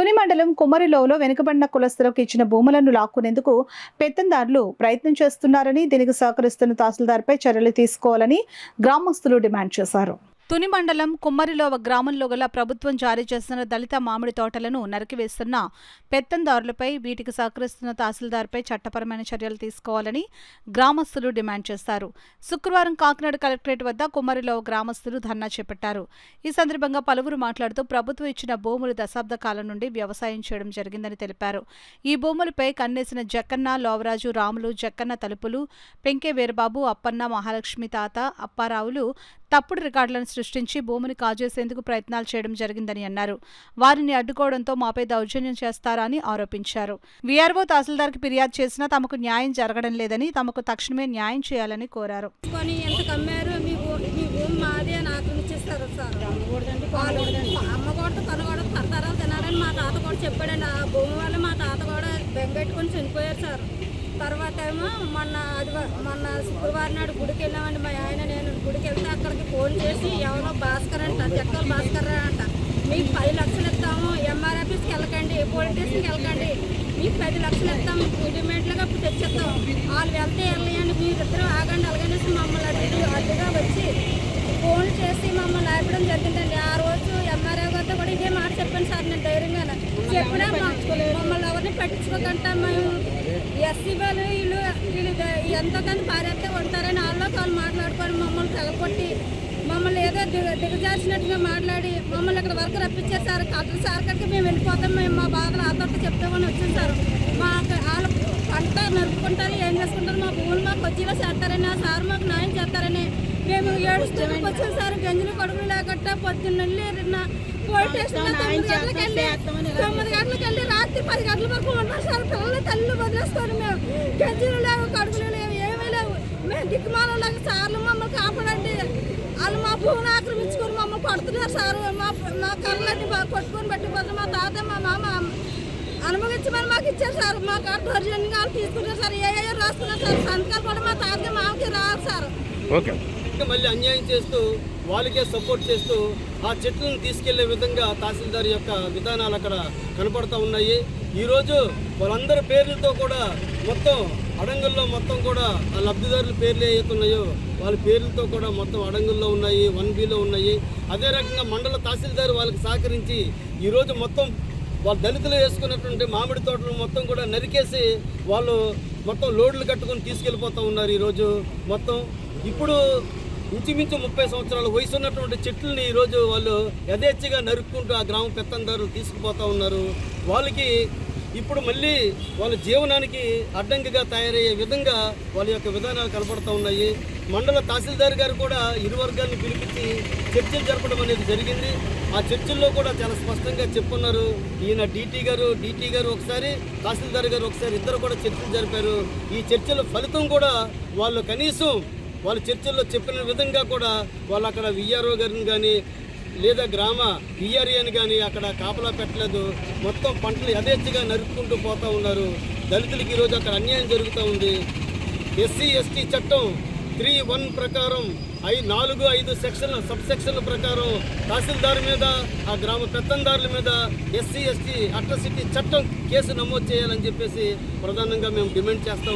తుని మండలం కుమ్మరిలోలో వెనుకబడిన కులస్తులకు ఇచ్చిన భూములను లాక్కునేందుకు పెత్తందారులు ప్రయత్నం చేస్తున్నారని, దీనికి సహకరిస్తున్న తహసీల్దార్పై చర్యలు తీసుకోవాలని గ్రామస్తులు డిమాండ్ చేశారు. తుని మండలం కుమ్మరిలోవ గ్రామంలో గల ప్రభుత్వం జారీ చేసిన దళిత మామిడి తోటలను నరికివేస్తున్న పెత్తందారులపై, వీటికి సహకరిస్తున్న తహసీల్దార్పై చట్టపరమైన చర్యలు తీసుకోవాలని గ్రామస్తులు డిమాండ్ చేశారు. శుక్రవారం కాకినాడ కలెక్టరేట్ వద్ద కుమ్మరిలోవ గ్రామస్తులు ధర్నా చేపట్టారు. ఈ సందర్భంగా పలువురు మాట్లాడుతూ ప్రభుత్వం ఇచ్చిన భూములు దశాబ్ద కాలం నుండి వ్యవసాయం చేయడం జరిగిందని తెలిపారు. ఈ భూములపై కన్నేసిన జక్కన్న, లోవరాజు, రాములు, జక్కన్న తలుపులు, పెంకే వీరబాబు, అప్పన్న, మహాలక్ష్మి తాత, అప్పారావులు తప్పుడు రికార్డులను సృష్టించి భూమిని కాజేసేందుకు ప్రయత్నాలు చేయడం జరిగిందని అన్నారు. వారిని అడ్డుకోవడంతో మాపై దౌర్జన్యం చేస్తారని ఆరోపించారు. వీఆర్ఓ తహసీల్దార్కి ఫిర్యాదు చేసినా తమకు న్యాయం జరగడం లేదని, తమకు తక్షణమే న్యాయం చేయాలని కోరారు. చెప్పాడండి. ఆ భూమి వల్ల మా తాత కూడా బెంగెట్టుకొని చనిపోయారు సార్. తర్వాత ఏమో మొన్న శుక్రవారం నాడు గుడికి వెళ్ళామండి. మా ఆయన నేను గుడికి వెళ్తే అక్కడికి ఫోన్ చేసి ఎవరో భాస్కర్ అంట, జక్కల భాస్కర్ అంట, మీకు 10 లక్షలు ఇస్తాము, ఎంఆర్ ఆఫీస్కి వెళ్ళకండి, పోలీస్ స్టేషన్కి వెళ్ళకండి, మీకు 10 లక్షలు ఇస్తాము, ఇమీడియట్గా తెచ్చిస్తాం, వాళ్ళు వెళ్తే వెళ్ళండి, మీరిద్దరూ ఆగండి అలాగనేసి మమ్మల్ని అడ్డుగా వచ్చి ఫోన్ చేసి మమ్మల్ని ఆపడం జరిగిందండి. ఆ రోజు ఎంఆర్ఓ గారితో కూడా ఇదే మాట చెప్పాను సార్. నేను ధైర్యంగా చెప్పినా మమ్మల్ని ఎవరిని పట్టించుకోకుండా మేము ఎస్సీ వాళ్ళు వీళ్ళు ఎంతో కానీ భార్యతో ఉంటారని వాళ్ళు మాట్లాడుకొని మమ్మల్ని తగలకొట్టి మమ్మల్ని ఏదో దిగజార్చినట్టుగా మాట్లాడి మమ్మల్ని ఇక్కడ వరకు రప్పించారు సార్. కలెక్టర్ సార్ కడికి మేము వెళ్ళిపోతాం, మేము మా బాధలు ఆతోటి చెప్తామని వచ్చాం సార్. వాళ్ళు పంట నరుపుకుంటారు, ఏం చేసుకుంటారు, మా భూములు మాకు వచ్చేలా చేస్తారని, ఆ సార్ మాకు న్యాయం చేస్తారని మేము ఏడుస్తూ వచ్చాం సార్. గంజులు కొడుకులు లేకుండా పొద్దున్న పోలీస్ స్టేషన్ 9 గంటలకు వెళ్ళి రాత్రి 10 గంటల వరకు ఉన్నాం సార్. పిల్లలు తల్లి వదిలేసుకొని మేము గంజులు లేవు, కడుపులు లేవు, ఏమీ లేవు. మేము దిక్కుమాలలాగా సార్లు మమ్మల్ని కాపాడండి. వాళ్ళు మా భూమిని ఆక్రమించుకొని మమ్మల్ని పడుతున్నారు సార్. మా కళ్ళన్నీ బాగా కొట్టుకొని పెట్టిపోతారు. మా తాత మా మామ అనుభవించమని మాకు ఇచ్చారు సార్. మాకు దౌర్జన్యంగా వాళ్ళు తీసుకుంటారు సార్. ఏ రాసుకున్నారు సార్. సంతకాలు కూడా మా తాత మామకి రాదు సార్. మళ్ళీ అన్యాయం చేస్తూ వాళ్ళకే సపోర్ట్ చేస్తూ ఆ చెట్లను తీసుకెళ్లే విధంగా తహసీల్దార్ యొక్క విధానాలు అక్కడ కనపడుతూ ఉన్నాయి. ఈరోజు వాళ్ళందరి పేర్లతో కూడా మొత్తం అడంగుల్లో మొత్తం కూడా ఆ లబ్ధిదారుల పేర్లు ఏవైతున్నాయో వాళ్ళ పేర్లతో కూడా మొత్తం అడంగుల్లో ఉన్నాయి, 1Bలో ఉన్నాయి. అదే రకంగా మండల తహసీల్దార్ వాళ్ళకి సహకరించి ఈరోజు మొత్తం వాళ్ళు దళితులు వేసుకున్నటువంటి మామిడి తోటలు మొత్తం కూడా నరికేసి వాళ్ళు మొత్తం లోడ్లు కట్టుకొని తీసుకెళ్ళిపోతూ ఉన్నారు. ఈరోజు మొత్తం ఇప్పుడు ఇంచుమించు 30 సంవత్సరాల వయసు ఉన్నటువంటి చెట్లని ఈరోజు వాళ్ళు యథేచ్ఛగా నరుక్కుంటూ ఆ గ్రామ పెత్తందారులు తీసుకుపోతూ ఉన్నారు. వాళ్ళకి ఇప్పుడు మళ్ళీ వాళ్ళ జీవనానికి అడ్డంకిగా తయారయ్యే విధంగా వాళ్ళ యొక్క విధానాలు కనపడుతూ ఉన్నాయి. మండల తహసీల్దార్ గారు కూడా ఇరు వర్గాలను పిలిపించి చర్చలు జరపడం అనేది జరిగింది. ఆ చర్చల్లో కూడా చాలా స్పష్టంగా చెప్పున్నారు. ఈయన డీటీ గారు ఒకసారి, తహసీల్దార్ గారు ఒకసారి, ఇద్దరు కూడా చర్చలు జరిపారు. ఈ చర్చల ఫలితం కూడా వాళ్ళు కనీసం వాళ్ళ చర్చల్లో చెప్పిన విధంగా కూడా వాళ్ళు అక్కడ వీఆర్ఓ గారిని కానీ లేదా గ్రామ వీఆర్ఏని కానీ అక్కడ కాపలా పెట్టలేదు. మొత్తం పంటలు యథేచ్ఛగా నరుక్కుంటూ పోతూ ఉన్నారు. దళితులకి ఈరోజు అక్కడ అన్యాయం జరుగుతూ ఉంది. ఎస్సీ ఎస్టీ చట్టం 3(1) ప్రకారం 4-5 సెక్షన్ల సబ్ సెక్షన్ల ప్రకారం తహసీల్దార్ మీద, ఆ గ్రామ పెత్తందారుల మీద ఎస్సీ ఎస్టీ అట్రాసిటీ చట్టం కేసు నమోదు చేయాలని చెప్పేసి ప్రధానంగా మేము డిమాండ్ చేస్తాం.